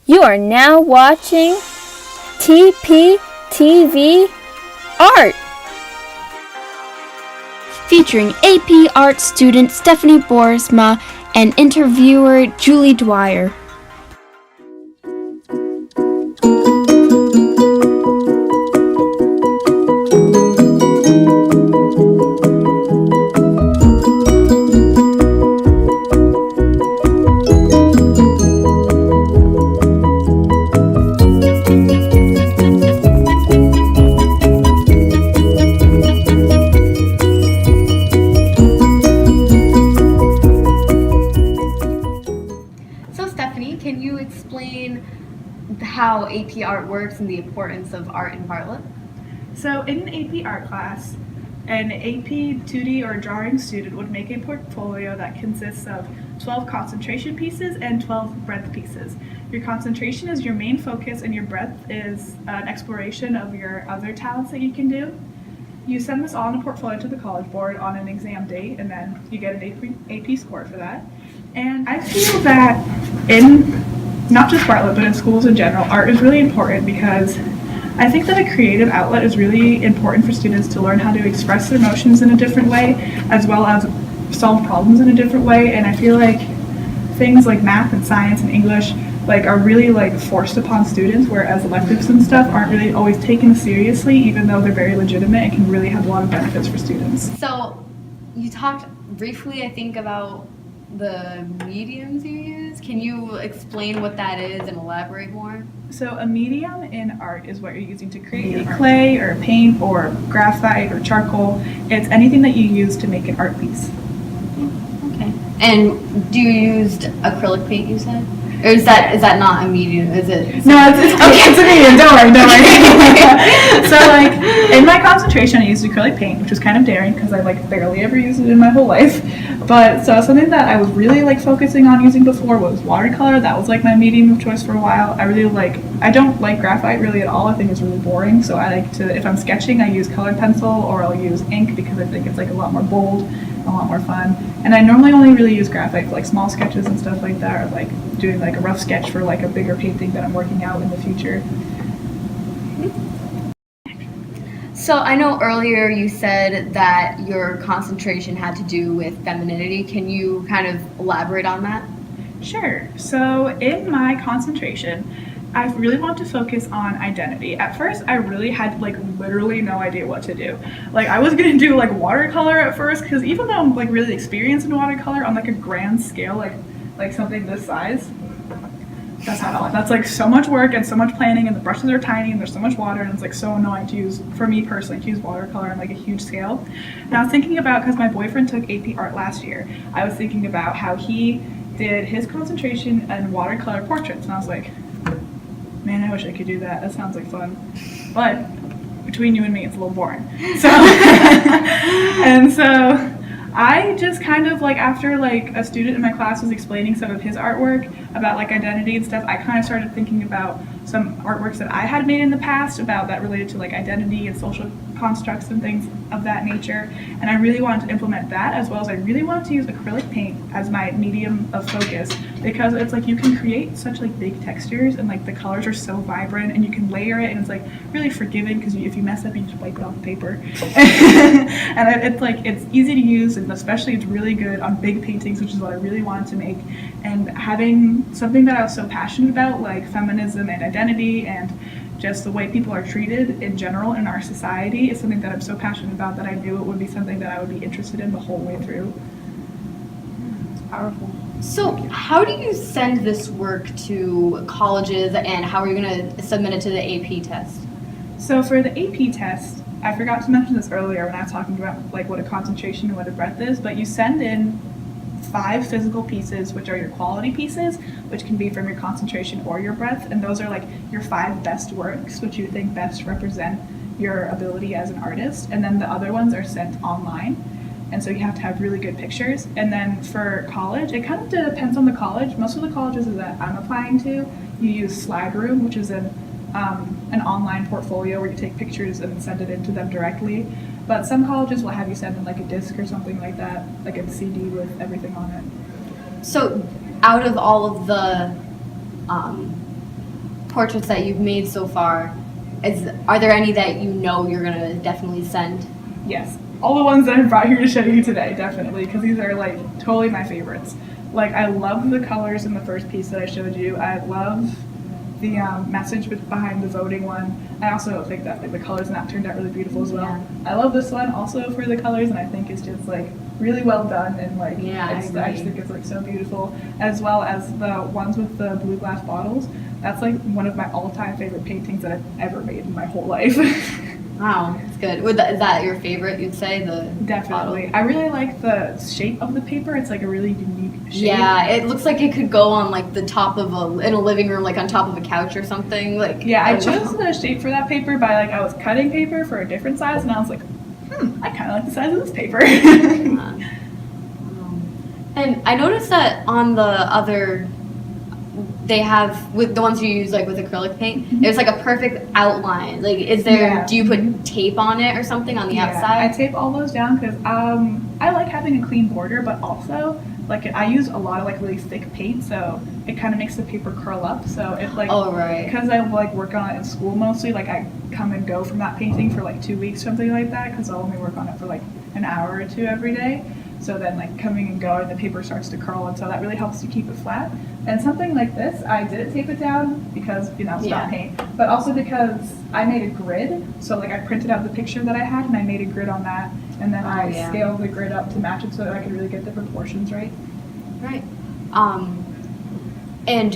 You are now watching TPTV Art, featuring AP Art student Stephanie Boersma and interviewer Julie Dwyer. Can you explain how AP Art works and the importance of art in Bartlett? So in an AP art class, an AP 2D or drawing student would make a portfolio that consists of 12 concentration pieces and 12 breadth pieces. Your concentration is your main focus and your breadth is an exploration of your other talents that you can do. You send this all in a portfolio to the College Board on an exam date, and then you get an AP score for that. And I feel that in not just Bartlett, but in schools in general, art is really important because I think that a creative outlet is really important for students to learn how to express their emotions in a different way, as well as solve problems in a different way. And I feel like things like math and science and English are really forced upon students, whereas electives and stuff aren't really always taken seriously, even though they're very legitimate and can really have a lot of benefits for students. So you talked briefly, I think, about the mediums you use. Can you explain what that is and elaborate more? So a medium in art is what you're using to create clay or paint or graphite or charcoal. It's anything that you use to make an art piece. Okay. And do you use acrylic paint, you said? Or is that not a medium? Is it? No, it's a medium. Don't worry. So in my concentration, I used acrylic paint, which was kind of daring because I barely ever used it in my whole life. But so something that I was really focusing on using before was watercolor. That was my medium of choice for a while. I don't like graphite really at all. I think it's really boring. So I like to, if I'm sketching, I use colored pencil or I'll use ink because I think it's a lot more bold, a lot more fun. And I normally only really use graphite for small sketches and stuff like that, or doing a rough sketch for a bigger painting that I'm working out in the future. So I know earlier you said that your concentration had to do with femininity. Can you kind of elaborate on that? Sure. So in my concentration, I really want to focus on identity. At first, I really had literally no idea what to do. I was gonna do watercolor at first, because even though I'm really experienced in watercolor on a grand scale, like something this size, that's not all. That's so much work and so much planning, and the brushes are tiny and there's so much water, and it's so annoying to use, for me personally, to use watercolor on a huge scale. And I was thinking about, because my boyfriend took AP art last year, I was thinking about how he did his concentration in watercolor portraits, and I was like, man, I wish I could do that. That sounds like fun. But between you and me, it's a little boring. So, and so I just kind of after a student in my class was explaining some of his artwork about identity and stuff, I kind of started thinking about some artworks that I had made in the past about that related to identity and social constructs and things of that nature. And I really wanted to implement that, as well as I really wanted to use acrylic paint as my medium of focus, because it's you can create such big textures, and the colors are so vibrant, and you can layer it, and it's really forgiving because if you mess up, you just wipe it off the paper. And it's easy to use, and especially it's really good on big paintings, which is what I really wanted to make. And having something that I was so passionate about, like feminism and identity and just the way people are treated in general in our society, is something that I'm so passionate about that I knew it would be something that I would be interested in the whole way through. It's powerful. So how do you send this work to colleges, and how are you going to submit it to the AP test? So for the AP test, I forgot to mention this earlier when I was talking about what a concentration and what a breadth is, but you send in 5 physical pieces, which are your quality pieces, which can be from your concentration or your breadth, and those are your 5 best works, which you think best represent your ability as an artist. And then the other ones are sent online, and so you have to have really good pictures. And then for college, it kind of depends on the college. Most of the colleges that I'm applying to, you use Slide Room, which is an online portfolio where you take pictures and send it in to them directly. But some colleges will have you send in a disc or something like that, a CD with everything on it. So out of all of the portraits that you've made so far, are there any that you know you're gonna definitely send? Yes, all the ones that I brought here to show you today, definitely, because these are like totally my favorites. Like, I love the colors in the first piece that I showed you. I love the message behind the voting one. I also think that like, the colors in that turned out really beautiful as well. Yeah. I love this one also for the colors, and I think it's just like really well done, and like I just think it's like so beautiful. As well as the ones with the blue glass bottles. That's like one of my all-time favorite paintings that I've ever made in my whole life. Wow, that's good. Is that your favorite, you'd say? Definitely. Bottle? I really like the shape of the paper. It's like a really unique shape. Yeah, it looks like it could go on like the top of in a living room, like on top of a couch or something. Like, yeah, I chose the shape for that paper by like I was cutting paper for a different size, and I was like, I kind of like the size of this paper. And I noticed that on the other, they have, with the ones you use like with acrylic paint, there's like a perfect outline. Like, do you put tape on it or something on the outside? I tape all those down because I like having a clean border, but also like I use a lot of like really thick paint, so it kind of makes the paper curl up. So it like, because I like work on it in school mostly, like I come and go from that painting for like 2 weeks, something like that, because I'll only work on it for like an hour or two every day. So then like coming and going, the paper starts to curl, and so that really helps to keep it flat. And something like this, I didn't tape it down because, it's not paint, but also because I made a grid. So like I printed out the picture that I had and I made a grid on that, and then I scaled the grid up to match it so that I could really get the proportions right. Right. And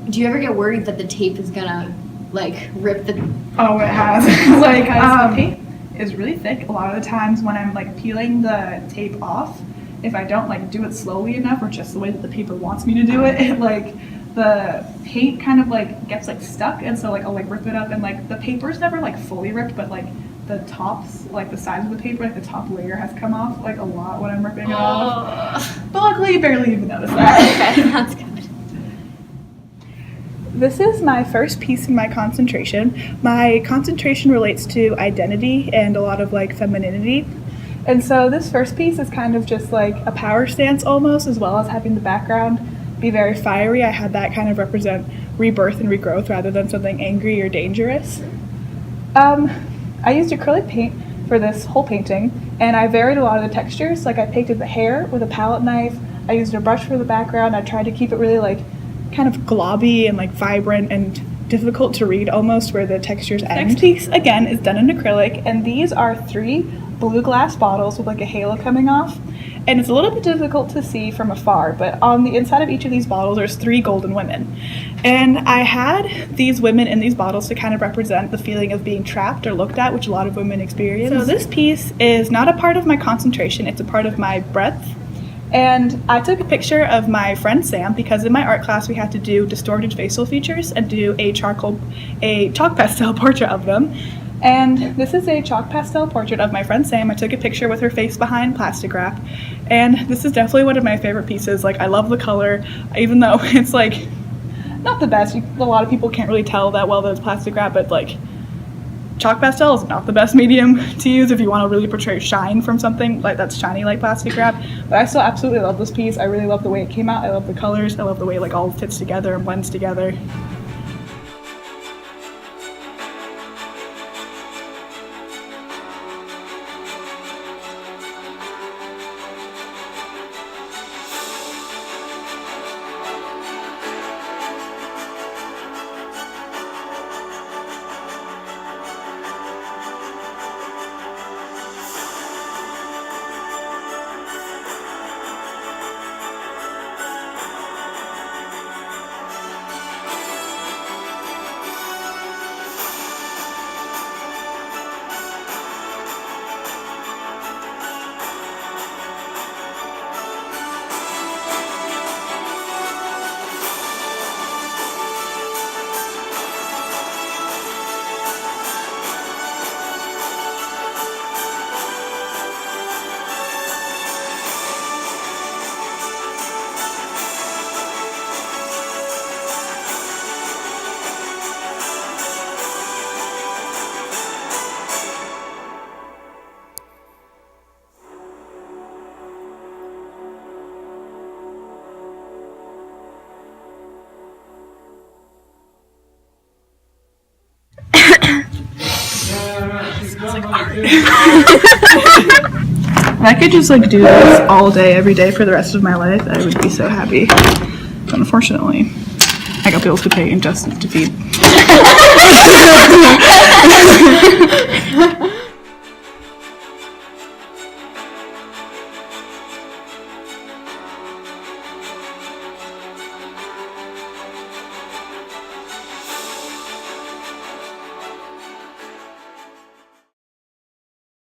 do you ever get worried that the tape is gonna like rip the? Oh, it has. Like the paint is really thick. A lot of the times when I'm like peeling the tape off, if I don't like do it slowly enough or just the way that the paper wants me to do it, it like the paint kind of like gets like stuck, and so like I'll like rip it up, and like the paper's never like fully ripped, but like the tops, like the sides of the paper, like the top layer has come off like a lot when I'm ripping it off. But luckily you barely even notice that. Okay, that's good. This is my first piece in my concentration. My concentration relates to identity and a lot of like femininity. And so this first piece is kind of just like a power stance almost, as well as having the background be very fiery. I had that kind of represent rebirth and regrowth rather than something angry or dangerous. I used acrylic paint for this whole painting, and I varied a lot of the textures. Like I painted the hair with a palette knife. I used a brush for the background. I tried to keep it really like kind of globby and like vibrant and difficult to read almost where the textures end. Next piece again is done in acrylic, and these are 3 blue glass bottles with like a halo coming off, and it's a little bit difficult to see from afar, but on the inside of each of these bottles there's 3 golden women, and I had these women in these bottles to kind of represent the feeling of being trapped or looked at, which a lot of women experience. So this piece is not a part of my concentration, it's a part of my breadth. And I took a picture of my friend Sam because in my art class we had to do distorted facial features and do a chalk pastel portrait of them. And this is a chalk pastel portrait of my friend Sam. I took a picture with her face behind plastic wrap. And this is definitely one of my favorite pieces. Like, I love the color, even though it's like not the best. A lot of people can't really tell that well that it's plastic wrap, but like chalk pastel is not the best medium to use if you want to really portray shine from something like that's shiny like plastic wrap. But I still absolutely love this piece. I really love the way it came out. I love the colors. I love the way it like all fits together and blends together. If I could just like do this all day, every day for the rest of my life, I would be so happy. But unfortunately, I got bills to pay and just to feed.